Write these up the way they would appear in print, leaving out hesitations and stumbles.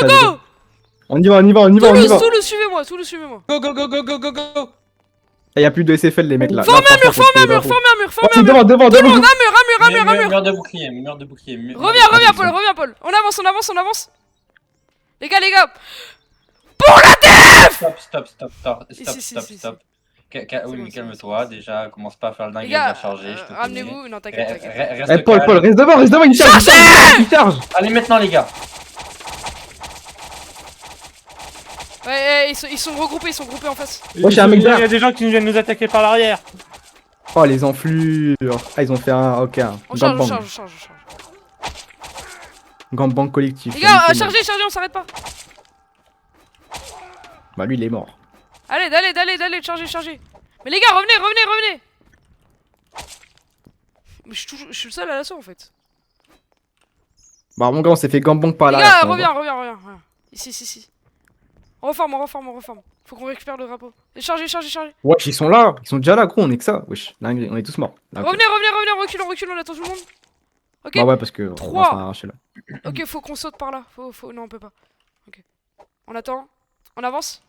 go. On y va, on y va, on y va, on y va. Toulouse, suivez-moi, Toulouse, suivez-moi. Go, go, go, go, go, go, go. Il y a plus de SFL, les mecs là. Formez Là, un mur, franchement, formez un faut mur, que- formez un mur, Oh, formez c'est un mur. devant, devant, Tout le devant. monde, un mur. Mur de bouclier, mur de bouclier. Reviens, Paul. Les gars. Stop. Oui, mais bon, calme-toi, déjà, commence pas à faire le dingue, Les il va gars, charger, je te connais. ramenez-vous. Non, t'inquiète. Eh, Paul, reste devant, il charge. Allez, maintenant, les gars. Ouais, ils sont regroupés en face. Oh, j'ai un mec Il y derrière. a des gens qui viennent nous attaquer par l'arrière. Oh, les enflures. Ah, ils ont fait un. Ok, un On charge. gangbang collectif. Les gars, chargez, on s'arrête pas. Bah, lui, il est mort. Allez, chargez. Mais les gars, revenez. Mais je suis le seul à l'assaut en fait. Bah, mon gars, on s'est fait gangbang par Les là. gars, reviens. Ici. On reforme. Faut qu'on récupère le drapeau. Et chargez. Wesh, ils sont là. Ils sont déjà là, gros, on est que ça. Wesh, dingue, on est tous morts. Là, ok. Revenez, reculons, on attend tout le monde. Ok. Bah, ouais, parce que. On va Trois. s'en arracher là. Ok, faut qu'on saute par là. Non, on peut pas. Ok. On attend. On avance.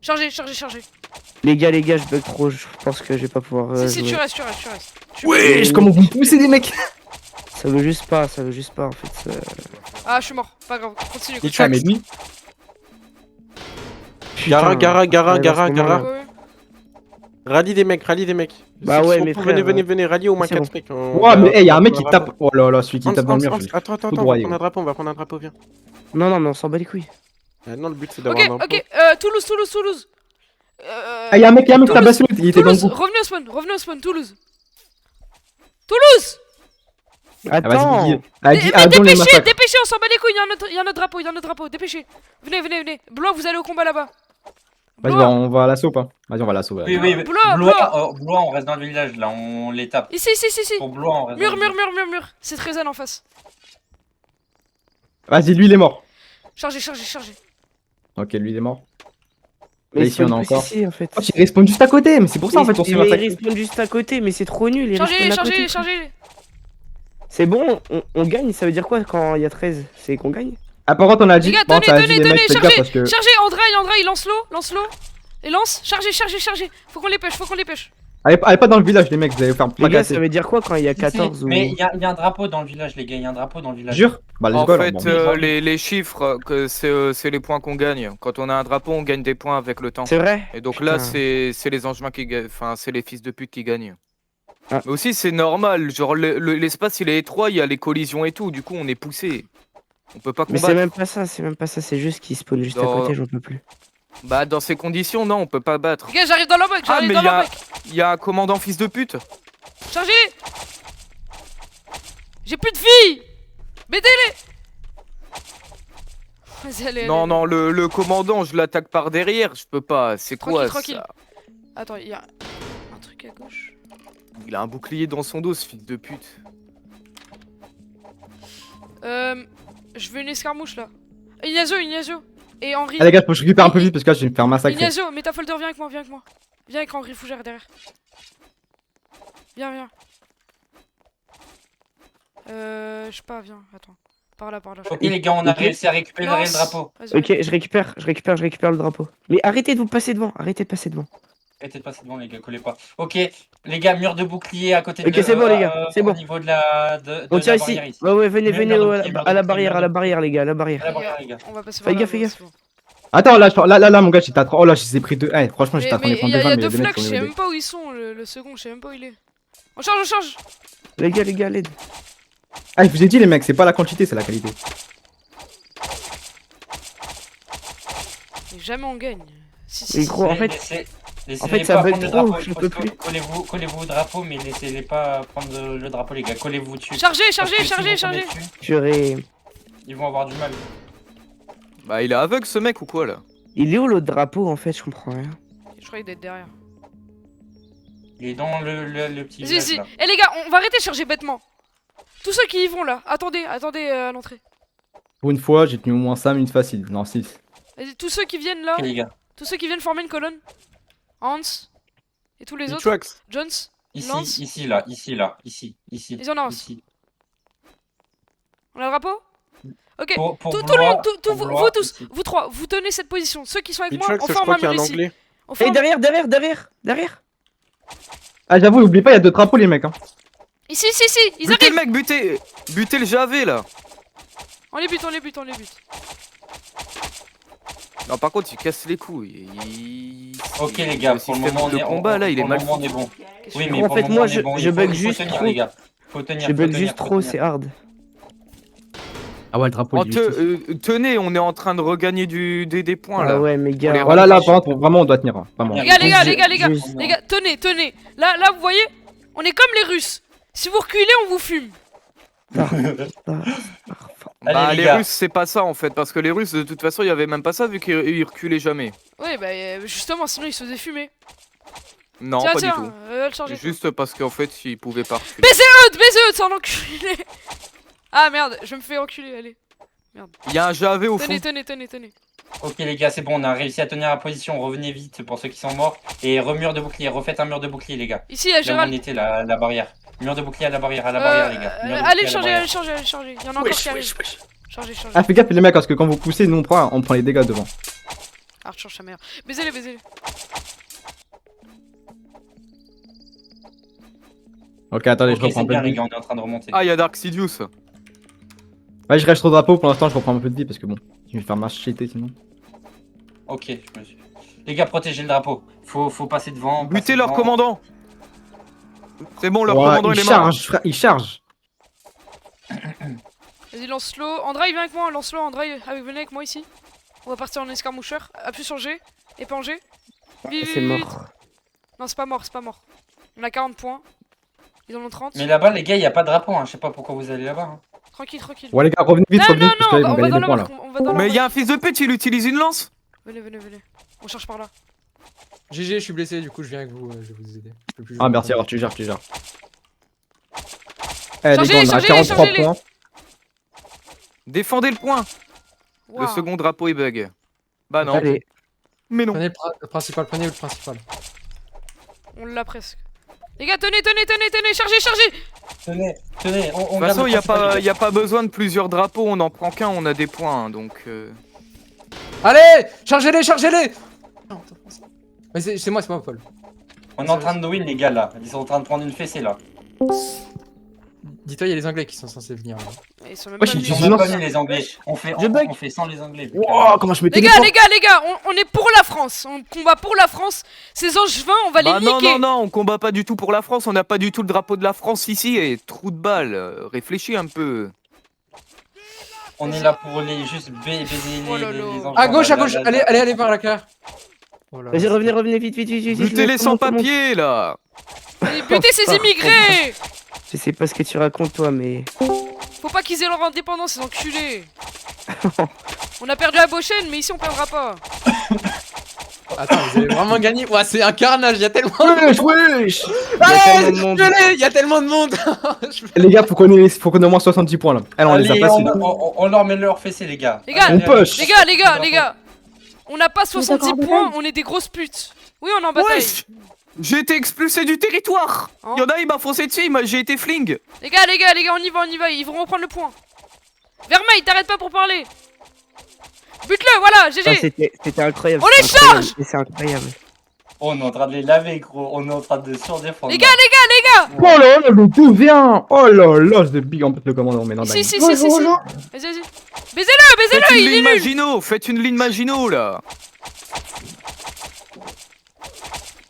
Chargez. Les gars, je bug trop, je pense que je vais pas pouvoir. Si, tu jouer. restes. Wesh, comment vous me poussez, les mecs. Ça veut juste pas en fait. Ah, je suis mort. Pas grave. Continue. Il tue un ennemi. Putain, Gara. Ouais. Rallye des mecs. Bah ouais, mais frère, Venez, rallye au moins c'est 4 mecs. Ouais, mais hey, y'a un mec qui tape. Oh là là, celui qui tape dans le mur. Attends, tout broyé, on va prendre un drapeau, viens. Non, mais on s'en bat les couilles. Non, le but c'est d'avoir un drapeau. Ok. Toulouse. Ah, y'a un mec qui Toulouse, tape bastion, il était dans le Toulouse, groupe. revenez au spawn, Toulouse. Ah, vas-y, Attends. Guy. Mais Guy, on les massacre. dépêchez, on s'en bat les couilles, il y a notre drapeau, dépêchez. Venez. Blois, vous allez au combat là-bas. Vas-y, Blois. on va à l'assaut, pas. Vas-y, on va à l'assaut. Oui, Blois. Blois, on reste dans le village là, on les tape. Ici. Pour Blois, on reste Mur. dans le village. C'est Trézan en face. Vas-y, lui, il est mort. Chargez. Ok, lui, il est mort. Mais Et ils ici, on sont a tous encore. ici en fait. Oh, il respawn juste à côté, mais c'est pour ça en fait, on se fait Mais ils attaquer. respawnent juste à côté, mais c'est trop nul. Ils respawnent à côté. Chargez. C'est bon, on gagne, ça veut dire quoi quand il y a 13? C'est qu'on gagne? Ah, par contre, on a dit. Les gars, bon, ça a dit, les tenez, mecs, faites gaffe parce que. chargez, André, lance-l'eau. Et lance, chargez. Faut qu'on les pêche. Allez pas dans le village, les mecs, vous allez vous faire Les gars, fracasser. ça veut dire quoi quand il y a 14 ou... Mais il y a un drapeau dans le village, les gars, Jure. Bah, let's En go, alors, fait, bon. les chiffres, c'est les points qu'on gagne. Quand on a un drapeau, on gagne des points avec le temps. C'est vrai? Et donc là, Putain. c'est les engins qui gagnent, enfin, c'est les fils de pute qui gagnent. Ah. Mais aussi, c'est normal. Genre, l'espace, il est étroit, il y a les collisions et tout. Du coup, on est poussé. On peut pas Mais combattre. c'est même pas ça, c'est juste qu'ils spawnent juste à Non. côté, j'en peux plus. Bah, dans ces conditions, non, on peut pas battre. Les gars, j'arrive dans leur mec, Ah, mais il y a un commandant fils de pute. Chargez. J'ai plus de filles. Mettez-les. Vas-y, allez. Non, le commandant, je l'attaque par derrière. Je peux pas. C'est quoi Tranquille. ça? Attends, il y a un truc à gauche. Il a un bouclier dans son dos, ce fils de pute. Je veux une escarmouche là. Ignazio. Et Henri. Ah, les gars, faut que je récupère un peu vite parce que là, je vais me faire massacrer. Ignazio, Metafolder, viens avec moi. Viens avec Henri Fougère derrière. Viens. Je sais pas, viens, attends. Par là. Ok, les gars, on a Ok. réussi à récupérer le Lance. drapeau. Vas-y. Ok, je récupère le drapeau. Mais arrêtez de vous passer devant, arrêtez de passer devant. Arrêtez de passer devant, les gars, collez pas. Ok, les gars, mur de bouclier à côté de Ok, c'est bon, les gars, c'est bon. Au niveau de la. De On la tire barrière ici. Ouais, venez Mur de à bouclier, à la barrière, les gars, à la barrière. À la barrière, les gars. On va passer Fais par là. gaffe, fais ouais, gaffe. c'est bon. Attends, là, mon gars, j'étais à 3. Oh là, je les ai pris 2. Eh, franchement, j'étais à 3 Mais de prendre il y 2 a mais deux les mecs flaques, sont je sais évidés. même pas où ils sont. Le second, je sais même pas où il est. On charge. Les gars, l'aide. Ah, je vous ai dit, les mecs, c'est pas la quantité, c'est la qualité. Mais jamais on gagne. Si. Mais gros, en fait, Laissez-les ça pas bug prendre le trop, drapeau, je peux plus. Collez-vous au drapeau, mais laissez-les pas prendre le drapeau, les gars. Collez-vous dessus. Chargez. Parce que si vous tombez dessus, Purée. ils vont avoir du mal. Bah, il est aveugle ce mec ou quoi là? Il est où l'autre drapeau en fait? Je comprends rien. Je croyais d'être derrière. Il est dans le petit village Si. là. Eh les gars, on va arrêter de charger bêtement. Tous ceux qui y vont là, attendez à l'entrée. Pour une fois, j'ai tenu au moins 5 minutes facile. Non, 6. Vas-y, tous ceux qui viennent là, Ok, les gars. tous ceux qui viennent former une colonne. Hans et tous les autres. Trucks. Jones. Lance. Ici. Ils en avancent. Ici. On a le drapeau? Ok, Pour tout le Blois, monde, pour vous Blois, tous, ici. vous trois, vous tenez cette position. Ceux qui sont avec moi, Mitchell, on je forme crois un qu'il y a mur un ici. anglais. On Et forme... derrière. Ah, j'avoue, n'oublie pas, il y a 2 drapeaux, les mecs. Hein. Ici, ils Butez arrivent. le mec, butez le JV là. On les bute. Non, par contre, il casse les couilles. Ok les gars, pour le moment on est combat là, il est pour le mal moment, on foutu. est bon. Qu'est-ce Oui, que- mais En pour fait, le moment, moi, on est bon. je Il bug faut juste tenir, trop. les gars. Faut tenir. Je bug faut tenir, juste faut trop, tenir. c'est hard. Ah ouais, le drapeau. Oh, il est tenez, on est en train de regagner des points là. Ah ouais, mais On les gars. Voilà, là, par contre, vraiment, on doit tenir. Hein. Vraiment. Les gars, les gars, Je- les gars, tenez. Là, vous voyez, on est comme les Russes. Si vous reculez, on vous fume. Bah, Allez, les les gars. Russes, c'est pas ça en fait, parce que les Russes, de toute façon, il y avait même pas ça vu qu'ils reculaient jamais. Ouais, bah justement, sinon ils se faisaient fumer. Non, tiens, pas tiens, du tout. le charger. Juste parce qu'en fait, ils pouvaient pas reculer. Baisez-eux, c'est un enculé. Ah merde, je me fais enculer, allez. Il y a un JV au fond. Tenez. Ok les gars, c'est bon, on a réussi à tenir la position. Revenez vite pour ceux qui sont morts. Et remur de bouclier, refaites un mur de bouclier les gars. Ici, il y a Là où on Gérald. était, la barrière. Mur de bouclier à la barrière, les gars. Mur de Allez bouclier à la changer, barrière. allez changer. Il y en a encore qui arrivent. Chargez. Ah, fais gaffe, les mecs, parce que quand vous poussez, nous, on prend les dégâts devant. Ah, change sa mère. Baisez-les. Ok, attendez, je Ok, reprends c'est un peu bien de les vie. gars, on est en train de remonter. Ah, il y a Dark Sidious. Ouais, je reste au drapeau pour l'instant, je reprends un peu de vie parce que bon, je vais faire marcher sinon. Ok, je me suis... Les gars, protégez le drapeau. Faut passer devant. Butez passer leur devant. commandant. C'est bon, leur Ouais, commandant, il il est mort. charge, frère, il charge. Vas-y, lance-le. André, viens avec moi, lance-le. André, venez avec moi ici. On va partir en escarmoucheur. Appuie sur G. Et pas en G. Vite, C'est vite. mort. Non, c'est pas mort. On a 40 points. Ils en ont 30. Mais là-bas, les gars, il n'y a pas de drapeau. Hein. Je sais pas pourquoi vous allez là-bas. Hein. Tranquille. Ouais, les gars, revenez vite, Non, revenez non, vite, parce que là, ils on vont va gagner dans des la points là. marque. On va dans la Mais il y marque. a un fils de pute, il utilise une lance. Venez. On cherche par là. GG, je suis blessé, du coup, je viens avec vous, je vais vous aider. Je peux plus Ah, jouer. merci, alors tu gères. Eh, les gars, on a Chargez-les, 43 chargez-les. points. Défendez le point. Le Waouh. second drapeau est bug. Bah non. Allez, Mais non. Prenez le principal, prenez le principal. On l'a presque. Les gars, tenez. Chargez. Tenez, on De garde toute façon, le il principal, n'y a pas besoin de plusieurs drapeaux, on en prend qu'un, on a des points, hein, donc... Allez, chargez-les. Non, mais c'est moi, Paul. On est en train de win, les gars, là. Ils sont en train de prendre une fessée, là. Dis-toi, il y a les Anglais qui sont censés venir. Là. Ils sont même Ouais, pas j'ai venus. dit Ils sont même pas non. venus, les Anglais. On fait sans les Anglais. Wow, comment je me Les téléporte. gars, on est pour la France. On combat pour la France. Ces angevins, on va les Bah non, niquer. non, on combat pas du tout pour la France, on n'a pas du tout le drapeau de la France ici, et trou de balle, réfléchis un peu. On est là pour les juste baiser Oh là là. les Anglais. À gauche, Là, là, allez par la carte. Oh là là. vas-y, revenez, vite. Butez les sans-papiers, là. Et butez ces immigrés. Je sais pas ce que tu racontes, toi, mais. Faut pas qu'ils aient leur indépendance, ces enculés. On a perdu à Bochen, mais ici on perdra pas. Attends, vous avez vraiment gagné. Ouais, c'est un carnage, il y a tellement Wesh. Allez, il y a tellement de monde. Les gars, faut qu'on ait au moins 70 points là. Allez, on les a Allez, passés. on leur met leur fessée, les gars. Les gars, On push. Les gars. On n'a pas 70 points, on est des grosses putes. Oui, on est en bataille. Wesh, j'ai été expulsé du territoire. Hein Y'en a, il m'a foncé dessus, j'ai été fling. Les gars, on y va. Ils vont reprendre le point. Vermeil, t'arrêtes pas pour parler. Bute-le, voilà, Ah, GG. c'était incroyable. On les c'était incroyable, charge. C'est incroyable. Oh, on est en train de les laver, gros. On est en train de surdéfendre. Les gars. Oh là là, le 2 vient. Oh là là, c'est big en fait le commandant, mais non, Si. dingue. Vas-y. Baisez-le, Faites une il est ligne nul. Maginot, faites une ligne Maginot, là.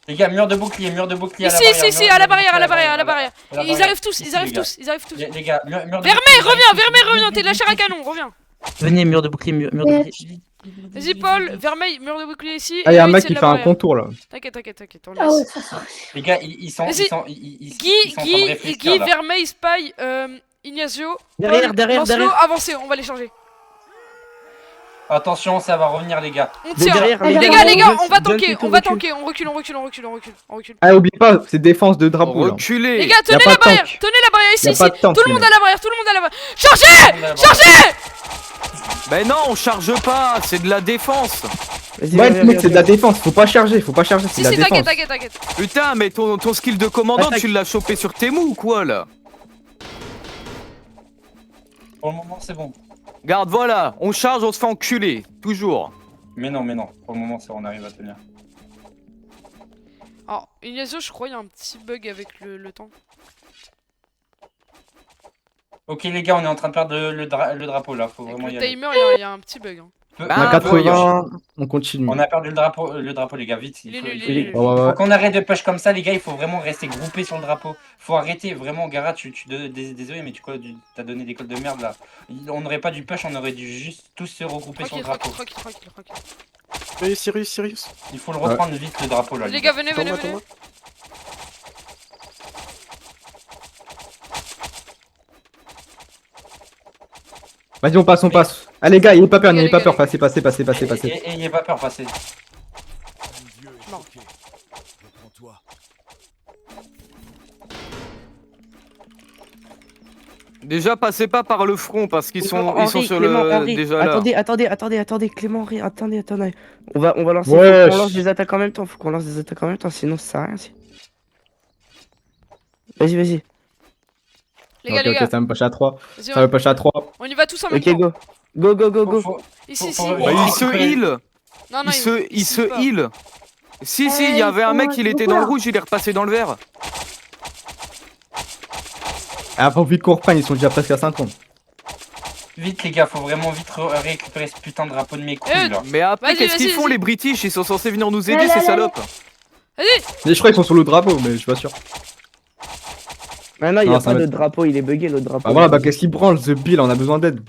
Les gars, mur de bouclier à la Ici, barrière. à la barrière. À la Ils barrière. arrivent tous. Les gars, les gars, mur de Vermeil, bouclier. reviens, t'es de la chair à canon, reviens. Venez, mur de bouclier, mur de bouclier. Vas-y, Paul, Vermeil, mur de bouclier ici. Ah, y'a un lui, mec c'est qui de fait la un barrière. contour là. T'inquiète, on Ah ouais, laisse. ça sort. Les gars, ils sont en Guy, train de réfléchir, là. Vermeil, Spy, Ignacio. Derrière, Paul, derrière, lance-le, derrière. avancez, on va les changer. Attention, ça va revenir, les gars. On tire. derrière, Les les gars, gars, on va donne tanker, plutôt on va recul. tanker. On recule. Ah, oublie pas, c'est défense de drapeau là. Reculez. Les gars, Y a tenez pas la de barrière, tank. ici. Y a pas de tank, Tout le les monde mecs. à la barrière, Chargez. Ben non, on charge pas, c'est de la défense. Vas-y, Ouais, viens, mec, viens, c'est de la viens. défense, faut pas charger, c'est Si, de la défense. t'inquiète. Putain, mais ton skill de commandant, Attaque. tu l'as chopé sur tes mous ou quoi, là? Pour le moment, c'est bon. Garde, voilà, on charge, on se fait enculer, toujours. Mais non, pour le moment, ça, on arrive à tenir. Alors, Ignacio, je crois qu'il y a un petit bug avec le temps. Ok, les gars, on est en train de perdre le drapeau là. Faut Avec vraiment le y aller. timer, il y a un petit bug. Hein. On a 80, on continue. On a perdu le drapeau, les gars, vite. Il est faut- nul, il il faut- est nul. Ouais, ouais, Faut ouais. qu'on arrête de push comme ça, les gars. Il faut vraiment rester groupé sur le drapeau. Faut arrêter, vraiment, Gara. Désolé, mais t'as donné des codes de merde là. On n'aurait pas dû push, on aurait dû juste tous se regrouper sur le drapeau. Tranquille. Sirius. Il faut le reprendre vite, le drapeau là. Les gars, venez. Attends-moi. Vas-y, on passe. Allez, les gars, n'ayez pas peur, Les n'ayez gars, pas peur. les gars. Passez. Et ayez pas peur, passez. Non. Déjà, passez pas par le front parce qu'ils sont, Clément, ils sont Henri, sur Clément, le. Henri. Déjà là. Attendez, Clément, Henri, attendez. On va lancer, Wesh. faut qu'on lance des attaques en même temps, sinon ça sert à rien. Vas-y. Les gars, Ok, ça me push à 3. Vas-y, Ça me push à 3. on y va tous en même Ok, temps. go. Ici. faut- Bah, il se heal. Non, Il se pas. heal. Si, il y avait un mec, il était dans le rouge, il est repassé dans le vert. Ah, faut vite qu'on reprenne, ils sont déjà presque à 50. Vite, les gars, faut vraiment vite récupérer ce putain de drapeau de mes couilles là. Mais après, Vas-y, qu'est-ce qu'ils vas-y, font vas-y. les British? Ils sont censés venir nous aider, ces salopes. Mais je crois qu'ils sont sur le drapeau, mais je suis pas sûr. Ah non, il y Non, a ça pas va de drapeau, il est bugué le drapeau. Bah voilà, bah qu'est-ce qu'il branle, The Bill, on a besoin d'aide.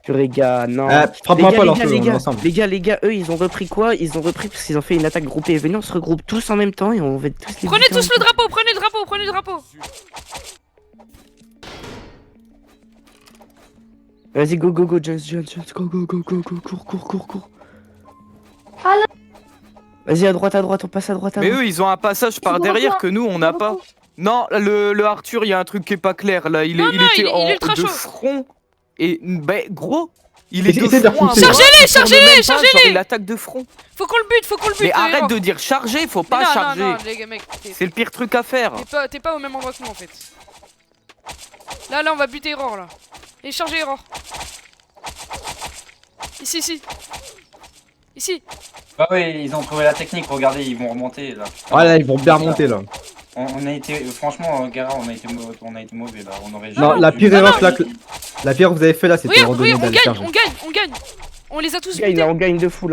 Purée, gars, non. Frappe-moi pas, les lance-le, gars, on les est gars, ensemble. les gars, eux, ils ont repris quoi? Ils ont repris parce qu'ils ont fait une attaque groupée. Venez, on se regroupe tous en même temps et on va tous les Prenez buter en tous même le drapeau, prenez le drapeau. temps. Vas-y, go, Jones, cours. Vas-y, à droite, on passe à droite. Mais eux, ils ont un passage par derrière que nous, on n'a pas. Non, le Arthur, il y a un truc qui est pas clair là. Il était il est ultra de chaud. front. Et bah, gros, il est de Essayez de front. repousser. Chargez-les. Il attaque de front. Faut qu'on le bute. Mais arrête de dire charger, faut pas charger. Non, les gars, mec. C'est le pire truc à faire. T'es pas au même endroit que nous en fait. Là, on va buter Error là. Et charger Error. Ici. Bah ouais, ils ont trouvé la technique, regardez, ils vont remonter là. Putain. Ouais, là, ils vont bien remonter là. On a été, franchement, Gara, on a été mauvais là. On aurait Non, jamais la dû- pire erreur là, la pire que vous avez fait là, c'était de Regarde, redonner on d'aller gagne, charger. on gagne. On les a tous Gars, butés. on gagne de fou.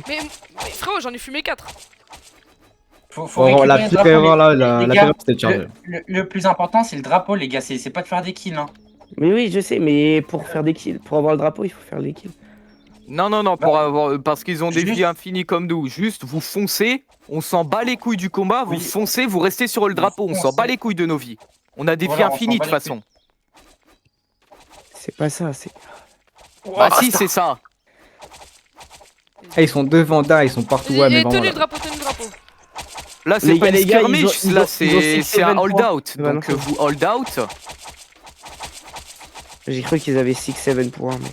Mais frérot, j'en ai fumé 4. Faut Bon, récupérer la le pire drapeau, erreur là, les la gars, pire erreur c'était de charger. le plus important, c'est le drapeau, les gars. C'est pas de faire des kills. Hein. Mais oui, je sais, mais pour faire des kills, pour avoir le drapeau, il faut faire des kills. Non, parce qu'ils ont des Juste- vies infinies comme nous. Juste, vous foncez, on s'en bat les couilles du combat, vous Oui. foncez, vous restez sur le drapeau, on s'en foncez. bat les couilles de nos vies. On a des Voilà, vies on infinies de s'en toute bat les façon. C'est pas ça, c'est. Bah si, c'est ça. Ah, ils sont devant, là, ils sont partout. Ouais, mais Tenez vraiment. le drapeau. Là, c'est Les pas gars, une les gars, skirmish, ils ont- là, ils ont c'est 6-7 un points. hold-out. Voilà. Donc, vous hold out. J'ai cru qu'ils avaient 6-7 points, mais.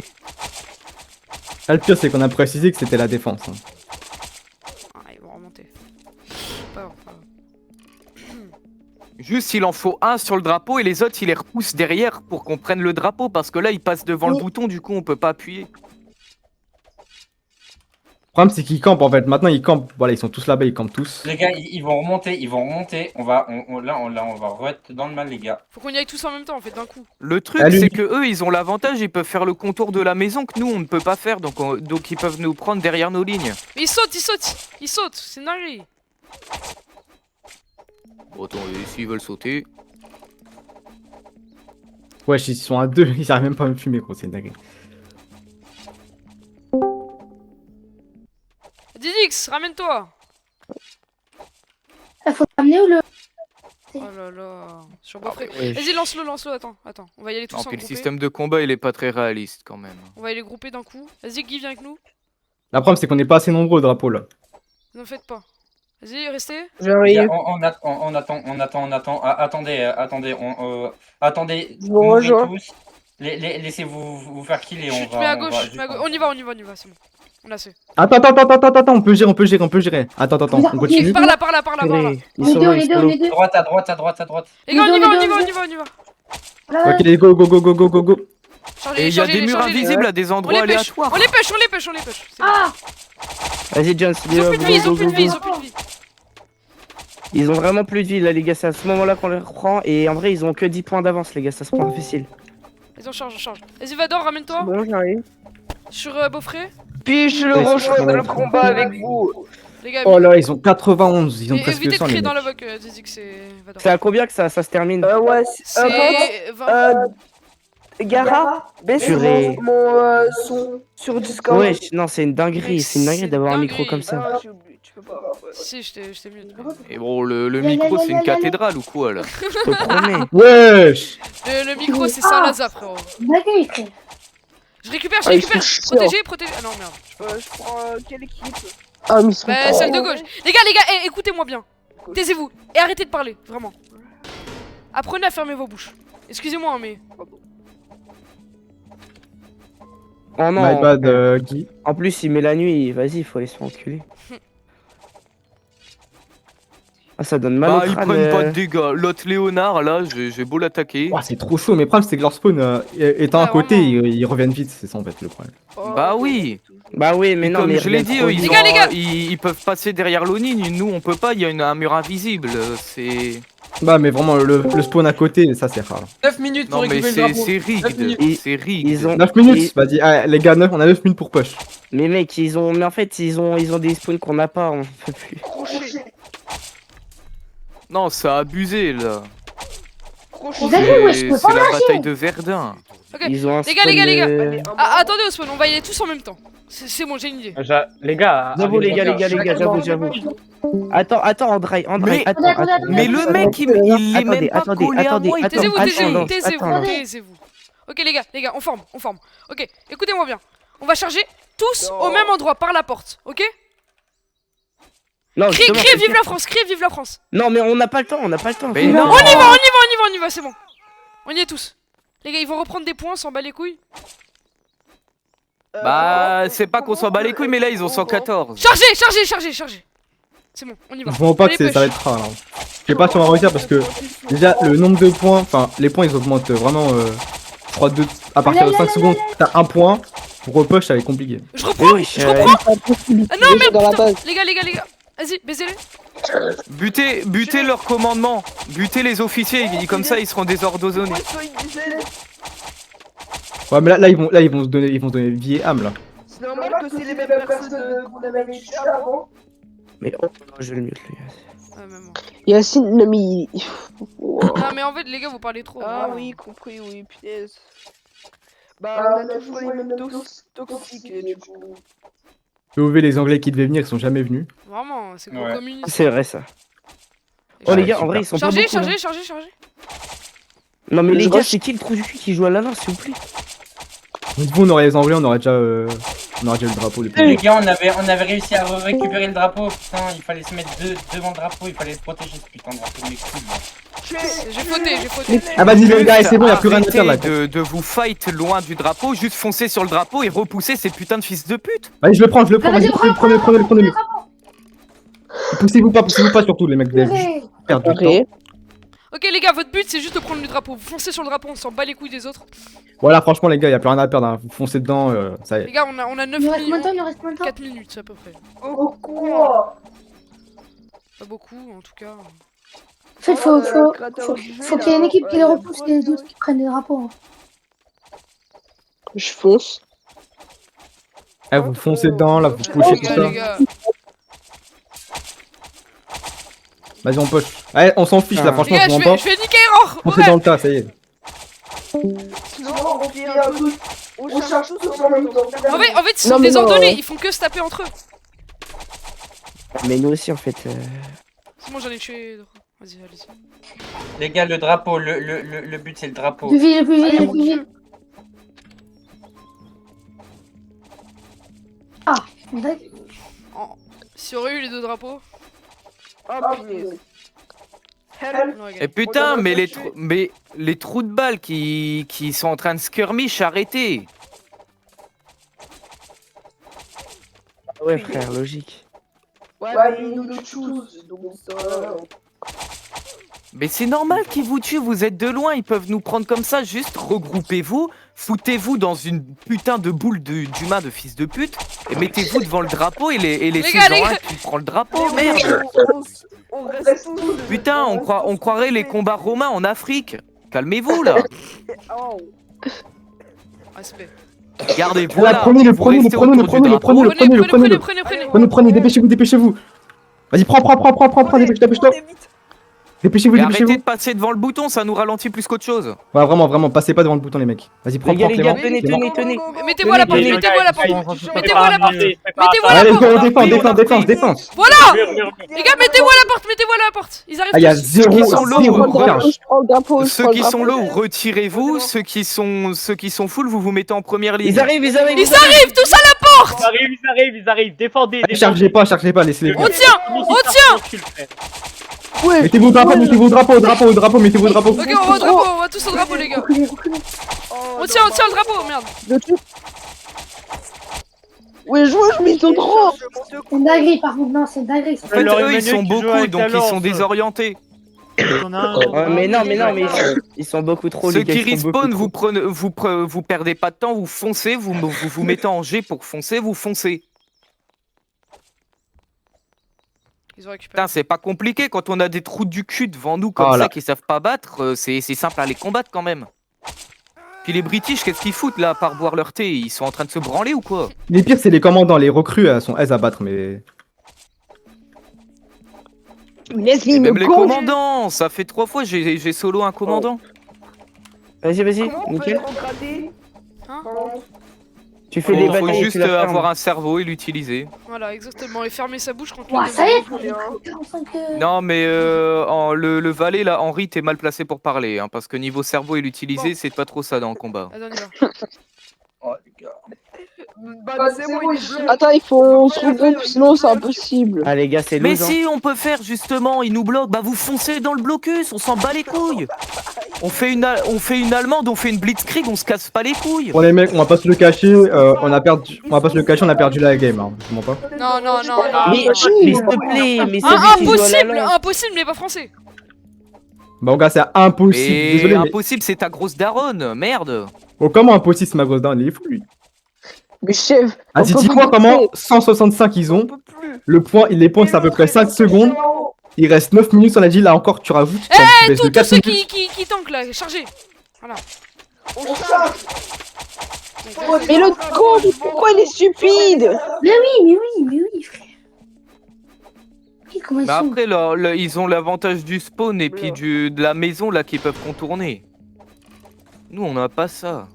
Là, le pire, c'est qu'on a précisé que c'était la défense. Hein. Ah, ils vont remonter. Pas grave. Juste, il en faut un sur le drapeau et les autres, ils les repoussent derrière pour qu'on prenne le drapeau. Parce que là, ils passent devant le bouton, du coup, on peut pas appuyer. Le problème, c'est qu'ils campent en fait. Maintenant, ils campent. Voilà, ils sont tous là-bas, ils campent tous. Les gars, ils vont remonter. On va re-être dans le mal, les gars. Faut qu'on y aille tous en même temps en fait, d'un coup. Le truc, Salut. c'est que eux, ils ont l'avantage, ils peuvent faire le contour de la maison que nous, on ne peut pas faire. Donc ils peuvent nous prendre derrière nos lignes. Mais ils sautent. C'est dingue. Bon, attends, s'ils veulent sauter. Ouais, ils sont à 2, ils arrivent même pas à me fumer, gros, c'est une dinguerie. Didix, ramène-toi. Faut ramener ou le. Oh là là. Sur beau frère. Ouais, Vas-y, lance-le. Attends. On va y aller tous Non, en puis le groupé. système de combat, il est pas très réaliste quand même. On va y aller grouper d'un coup. Vas-y, Guy, viens avec nous. Le problème, c'est qu'on n'est pas assez nombreux au drapeau là. Ne faites pas. Vas-y, restez. Les gars, on attend. Ah, attendez. Je vous mourez rejoins. tous. Laissez-vous faire kill et Je on te va. mets à on gauche. va je te mets à juste- gauche. On y va, c'est bon. On a fait. Attends, on peut gérer. Attends, on continue. Par là. Purée, ils On est sont deux, loin, on ils est sont deux, on loin. est deux. Droite, à droite. Les gars, on y on va. est deux. Ok, go, go, go, go, go, go, go. Chargez, Et il y a chargez, des murs chargez. invisibles à des On endroits les pêche, aléatoires. on les pêche, on les pêche, on les pêche. C'est bon. Ah, Vas-y, Jones, Ils ont plus de vie, ils ont plus de vie, ils ont plus de vie. Ils ont vraiment plus de vie là, les gars. C'est à ce moment-là qu'on les reprend. Et en vrai, ils ont que 10 points d'avance, les gars. Ça se prend difficile. Vas-y, on charge, on charge. Vas-y, Vador, ramène-toi. Bon, j'arrive. Sur Beaufray. Puis je le rejoins dans le combat avec vous. Les gars, Oh là, ils ont 91, ils ont et presque évitez de 100 les crier dans la mecs. voix que Zizi que c'est Vador. C'est à combien que ça se termine Ouais, C'est 20. Gara, baisse Purée. mon son sur Discord. Ouais, non, c'est une dinguerie. C'est une dinguerie d'avoir un micro dinguerie. comme ça. Ah, j'ai oublié, tu peux pas. Si, je t'ai mieux. Et bon, le micro, c'est une cathédrale ou quoi là? Je te promets. Wesh. Le micro, c'est Saint-Lazare, frérot. d'accord, frère. Je récupère, Ah, ils sont chiants. Protégez. Ah non, merde. Je prends quelle équipe? Ah, mais ils sont Bah, celle de gauche. Les gars, écoutez-moi bien. Taisez-vous et arrêtez de parler, vraiment. Apprenez à fermer vos bouches. Excusez-moi, hein, mais. Oh non. My bad, Guy. En plus, il met la nuit. Vas-y, il faut aller se faire enculer. Ah, ça donne mal Bah, au ils crâne. prennent pas de dégâts. L'autre Léonard, là, j'ai beau l'attaquer. Ouah, c'est trop chaud, mais le problème c'est que leur spawn étant Ouais, à côté, vraiment. ils reviennent vite, c'est ça en fait le problème. Bah oui. Bah oui, mais non, Comme mais je l'ai dit, eux, Les gars. ils peuvent passer derrière l'Onin. Nous, on peut pas, il y a un mur invisible. C'est. Bah, mais vraiment, le spawn à côté, ça c'est rare. 9 minutes pour Non, mais récupérer le drapeau. c'est 9 rigged. minutes. C'est rigged. Ils ont 9 minutes, vas-y, ah, les gars, on a 9 minutes pour push. Mais mec, ils ont. Mais en fait, ils ont des spawns qu'on n'a pas. On peut plus. Non, ça a abusé là. D'accord, ouais, je peux C'est pas la marcher. bataille de Verdun. Ok. Ils ont un Les gars, les gars, les gars. spawn, Ah, attendez, Osman, on va y aller tous en même temps. C'est bon, j'ai une idée. Les gars, J'avoue, les gars, j'avoue. Attends, André, Mais- attends. Mais le mec, il est même pas collé à moi. il Taisez-vous, attends, taisez-vous, attends. taisez-vous. Ok, les gars, on forme. Ok, écoutez-moi bien. On va charger tous au même endroit, par la porte, ok? Non, justement, Criez vive la France, criez vive la France. Non, mais on n'a pas le temps, Mais Faut- non. On y va, c'est bon. On y est tous. Les gars, ils vont reprendre des points, on s'en bat les couilles. Bah, c'est pas qu'on s'en bat les couilles, mais là, ils ont 114. Chargez. C'est bon, on y va. Je vois pas On que les ça va push. être rare. Hein. Je sais pas si on va réussir parce que déjà le nombre de points, enfin les points ils augmentent vraiment, je crois à partir de 5 secondes, t'as un point, pour repush ça va être compliqué. Je reprends. Oui, Ah non, mais putain. Les gars. Vas-y, baisez-les. Butez leur commandement. Butez les officiers, comme ça, ils seront désordonnés. Ouais mais là ils vont se donner vie et âme là. C'est normal que c'est les mêmes personnes qu'on avait tuées avant. Mais oh, je vais le mute, les gars. Ouais, même moi. Yacine, non mais... Non, mais en fait, les gars, vous parlez trop. Ah vraiment. oui, compris, oui, punaise. Bah, on a toujours les mêmes toxiques, du coup. POV les anglais qui devaient venir, ils sont jamais venus. Vraiment, c'est gros Ouais. communiste. C'est vrai, ça. Et Oh, les Ouais, gars, en super. vrai, ils sont pas Chargez. beaucoup. Hein. Non, Non, mais les Je gars, rush. c'est qui le trou du cul qui joue à la main, s'il vous plaît? Donc vous on aurait les anglais, on aurait déjà le drapeau depuis. Les gars, on avait réussi à récupérer le drapeau. Putain, il fallait se mettre devant le drapeau, il fallait le protéger ce putain de drapeau de mes couilles. Là. J'ai fauté. Ah vas-y les gars, c'est bon, y'a plus rien à faire là. Arrêtez de vous fight loin du drapeau, juste foncer sur le drapeau et repousser ces putains de fils de pute. Allez je le prends, vas-y Vas-y, prenez-le. Poussez-vous pas surtout les mecs, vous avez Purée. juste perdu du temps. Ok, les gars, votre but, c'est juste de prendre le drapeau. Vous foncez sur le drapeau, on s'en bat les couilles des autres. Voilà franchement les gars, y'a plus rien à perdre, hein. Vous foncez dedans, ça y Les est. gars, on a 9 Il nous reste combien de temps? minutes. Il nous reste combien de temps? 4 minutes, à peu près. Oh quoi? Pas beaucoup, en tout cas. En fait, faut qu'il y ait une équipe qui les repousse et les autres qui prennent les drapeaux. Hein. Je fonce. Eh, vous foncez dedans, là, vous Les pushez tout gars, ça. les gars. Vas-y on push. Allez, on s'en fiche là, Les Les franchement gars, je vous mens je pas. vais niquer Aurore. Foncez dans le tas, ça y est. Sinon, on fait un truc. On cherche tous en même temps. En fait, ils sont Non, mais non, désordonnés, ils font que se taper entre eux. Mais nous aussi, en fait. C'est bon, j'en ai tué. Vas-y, allez-y. Les gars, le drapeau, le but c'est le drapeau. Plus vite. Ah, d'accord. S'il y aurait eu les deux drapeaux. Ah, punaise. Non, regarde. Et putain, mais les trous de balles qui sont en train de skirmish, arrêtez. Ouais, frère, logique. Ouais, mais ils nous choose, donc ça... Mais c'est normal qu'ils vous tuent, vous êtes de loin, ils peuvent nous prendre comme ça, juste regroupez-vous, foutez-vous dans une putain de boule d'humains de fils de pute, et mettez-vous devant le drapeau et laissez gars, les genre gars. un qui prend le drapeau, merde. On reste tous. Putain, on croirait les combats romains en Afrique. Calmez-vous là. Oh. Respect. Regardez, Voilà, voilà. prenez-le, vous prenez-le, restez prenez-le, autour du prenez-le, drapeau. prenez-le, Prenez, prenez-le. Prenez, dépêchez-vous. Vas-y, prends, dépêche-toi. Dépêchez-vous, Et arrêtez dépêchez-vous. de passer devant le bouton, ça nous ralentit plus qu'autre chose. Ouais, vraiment, passez pas devant le bouton, les mecs. Vas-y, prends, Les gars, Clément. tenez, Clément. tenez. Mettez-vous à la porte, Les mettez-vous à la porte. Mettez-vous à la porte. Mettez-vous à Allez, la porte. défense. Voilà. Les gars, mettez-vous à la porte, mettez-vous à la porte. Ils arrivent Ah, il y a tous. zéro qui sont low, charge. Je prends le drapeau. Ceux qui sont low, retirez-vous. Ceux qui sont full, vous vous mettez en première ligne. Ils arrivent. Ils arrivent tous à la porte. Ils arrivent, défendez. Chargez pas, laissez-les. On tient. Ouais. Mettez-vous au drapeau, mettez-vous au drapeau. Ok, on va au drapeau, on va tous au drapeau, les gars. Reculez. On tient le drapeau, merde. Ouais, je mets ton droit. C'est une dinguerie, par contre. Non, c'est une dinguerie. En fait, Alors, eux, ils Emmanuel sont qui joue beaucoup, avec donc la ils sont lance. désorientés. Mais non, ils sont beaucoup trop, Ceux les gars. qui ils sont beaucoup respawn, trop. vous perdez pas de temps, vous foncez, vous mettez en G pour foncer, vous foncez. Ils ont récupéré. Putain, c'est pas compliqué quand on a des trous du cul devant nous comme Voilà. ça qui savent pas battre, c'est simple à les combattre quand même. Puis les British, qu'est-ce qu'ils foutent là, à part boire leur thé? Ils sont en train de se branler ou quoi? Les pires, c'est les commandants, les recrues, elles sont aises à battre, mais. Et même les commandants, ça fait 3 fois j'ai solo un commandant. Vas-y, Comment on peut nickel. être engradé? Hein Tu fais les Il faut bâtons, juste tu la fermes. avoir un cerveau et l'utiliser. Voilà, exactement. Et fermer sa bouche contre Ouah, le ça y est, démon. ça fait 45. Non mais le valet là, Henri, t'es mal placé pour parler, hein, parce que niveau cerveau et l'utiliser, c'est pas trop ça dans le combat. Attends, on y va. Oh, les gars. Bah, c'est bon, il est bleu. Attends, il faut se regrouper, sinon c'est impossible. Ah, les gars, c'est Mais loose, hein. si on peut faire justement, ils nous bloquent, bah vous foncez dans le blocus, on s'en bat les couilles. On fait une allemande, on fait une blitzkrieg, on se casse pas les couilles. Bon, les mecs, on va pas se le cacher, on a perdu la game, hein. Je mens pas. Non. Mais s'il te plaît, mais c'est lui qui joue à la lance. Impossible, mais pas français. Bah, gars, c'est impossible. Mais Désolé, mais. impossible, c'est ta grosse daronne, merde. Oh, comment impossible, c'est ma grosse dame, il est fou, lui. Mais chef, Vas-y, on peut dis-moi pas comment passer. 165 ils ont. On peut plus. Les points, c'est à peu près 5 secondes. Il reste 9 minutes, on a dit, là encore, tu rajoutes. Eh, tous ceux qui tankent là, chargez. Voilà. On charge. Mais l'autre con, pourquoi il est stupide? Mais oui, frère. Comment ils Bah sont après, ils ont l'avantage du spawn et puis de la maison là qu'ils peuvent contourner. Nous, on n'a pas ça.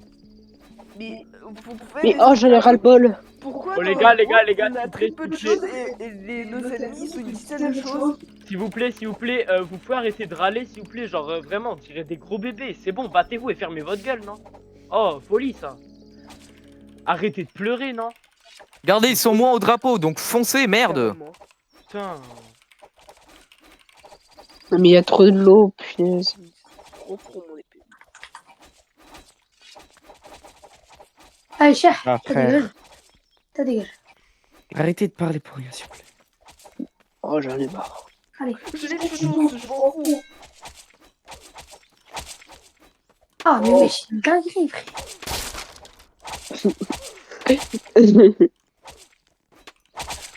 Mais vous pouvez. Mais oh, j'en ai ras-le-bol. Pourquoi Oh, les dans gars, le les gars, groupe, les gars, on a s'il très vous peu de plaît, choses et nos ennemis sont une dizaine de choses. S'il vous plaît, vous pouvez arrêter de râler, s'il vous plaît, genre vraiment, tirez des gros bébés, c'est bon, battez-vous et fermez votre gueule, non? Oh, folie ça. Arrêtez de pleurer, non? Regardez, ils sont moins au drapeau, donc foncez, merde. Putain. Mais il y a trop de l'eau, punaise. Trop pro mon épée. Allez, cher. Ah, T'as frère. dégage. T'as dégage. Arrêtez de parler pour rien, s'il vous plaît. Oh, j'en ai marre. Allez. Je les tue tous, je m'en fous. Ah, mais c'est une dinguerie, frère.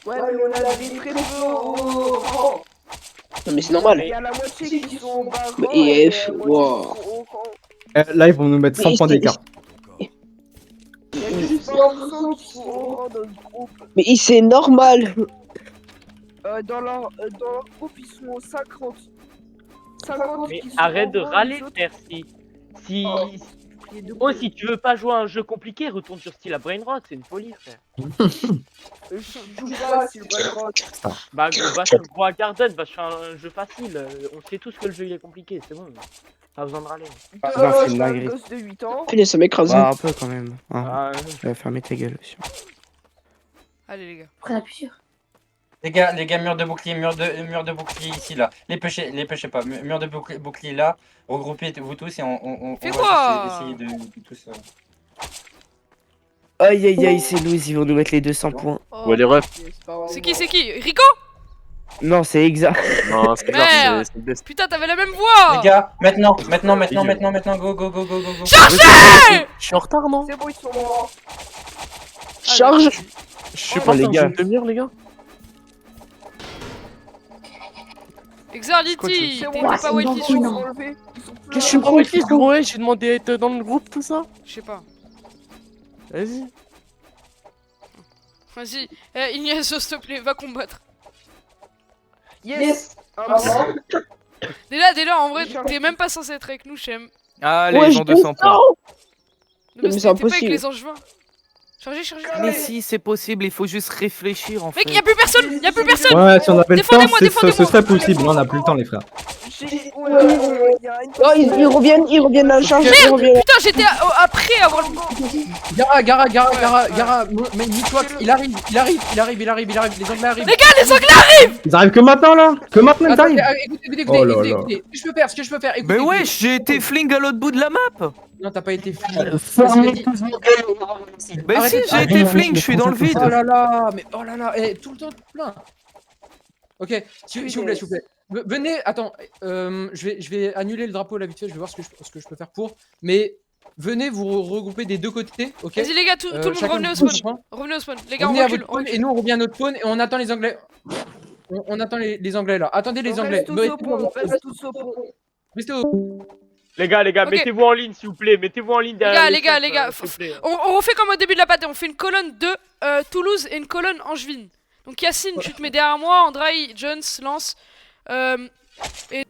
Ouais, mais on a des très peu au rang. Non, mais c'est normal. Il y a la moitié qui sont au bas rang Mais et F, la moitié wow. qui sont au rang. Là, ils vont nous mettre 100 points d'écart. Il y a juste 20% qui sont au rang dans le groupe. Mais c'est normal. Dans leur groupe, ils sont 50. 50 Mais qui sont arrête au de rang, râler, les autres- frère, si... Oh. Oh, si tu veux pas jouer à un jeu compliqué, retourne sur style à Brainrot, c'est une folie, frère. Je joue pas si le Brainrot. Bah, va sur Bois Garden, va sur un jeu facile. On sait tous que le jeu il est compliqué, c'est bon. Pas besoin de râler. Ah, non, c'est Je une suis un dinguerie. gosse de 8 ans. Punaise, ça m'écrase. Bah, un peu quand même. Hein. Ah, Tu vas fermer ta gueule aussi. Allez, les gars. Après la plus sûre. Les gars, mur de bouclier ici là. Les pêchez pas. Mur de bouclier là. Regroupez-vous tous et on Fais va quoi essayer de tous. Aïe aïe aïe, c'est loose, ils vont nous mettre les 200 points. Oh. Ouais, les refs. C'est qui Rico? Non, c'est exact. Non, c'est Merde. c'est le best. Putain, t'avais la même voix. Les gars, maintenant, go, Chargez. Je suis en retard, non? C'est bon, ils sont morts. Charge. Je suis Oh, pas les en gars. une demi-heure, les gars. Exarlity, C'est t'es bon, pas c'est Wild bon, Fish. ils non. sont enlevés. Ils sont plus Je là. suis pas Wild Fish, gros, ouais, j'ai demandé à être dans le groupe, tout ça. Je sais pas. Vas-y. Vas-y, Ignacio, s'il te plaît, va combattre. Yes. Un mort. Déjà, en vrai, t'es même pas censé être avec nous, Shem. Allez, Ouais, ils ont je 200 points. Mais T'es c'est pas avec impossible. les angevins. Chargez. Mais si, c'est possible, il faut juste réfléchir en fait. Mec, y'a plus personne. Ouais, si on avait le temps, Défendez-moi. ce serait possible. Là, on a plus le temps, les frères. Il y a une Oh, ils reviennent à la charge. Ils Merde, reviennent. putain, j'étais après avoir le... Gara, mais dis-toi qu'il arrive. Les Anglais arrivent. Les gars, les Anglais. Ils arrivent que maintenant, là. Que maintenant, ils Attendez, arrivent. écoutez, Oh là là. écoutez. Ce que je peux faire, écoutez. Mais ouais, écoutez. j'ai été fling à l'autre bout de la map. Non, t'as pas été fling. Mais si, Arrêtez- j'ai été fling, je suis dans le vide. Oh là là, tout le temps plein. Ok, s'il vous plaît. Venez, attends, je vais annuler le drapeau là vite fait, je vais voir ce que je peux faire pour. Mais venez vous regrouper des deux côtés, ok? Vas-y, les gars, tout le monde, Chacun revenez au votre spawn. point. Revenez au spawn. Les gars, on Revenez à recule. votre spawn et nous on revient à notre spawn et on attend les Anglais. On attend les Anglais là. Attendez les Anglais. Reste tous au pont. Reste tous au pont. Restez au. Les gars, Ok. mettez-vous en ligne, s'il vous plaît. Mettez-vous en ligne derrière. Les gars, s'il vous plaît. On refait comme au début de la partie. On fait une colonne de Toulouse et une colonne Angevine. Donc Yacine, tu te mets derrière moi. Andrei, Jones, Lance. Et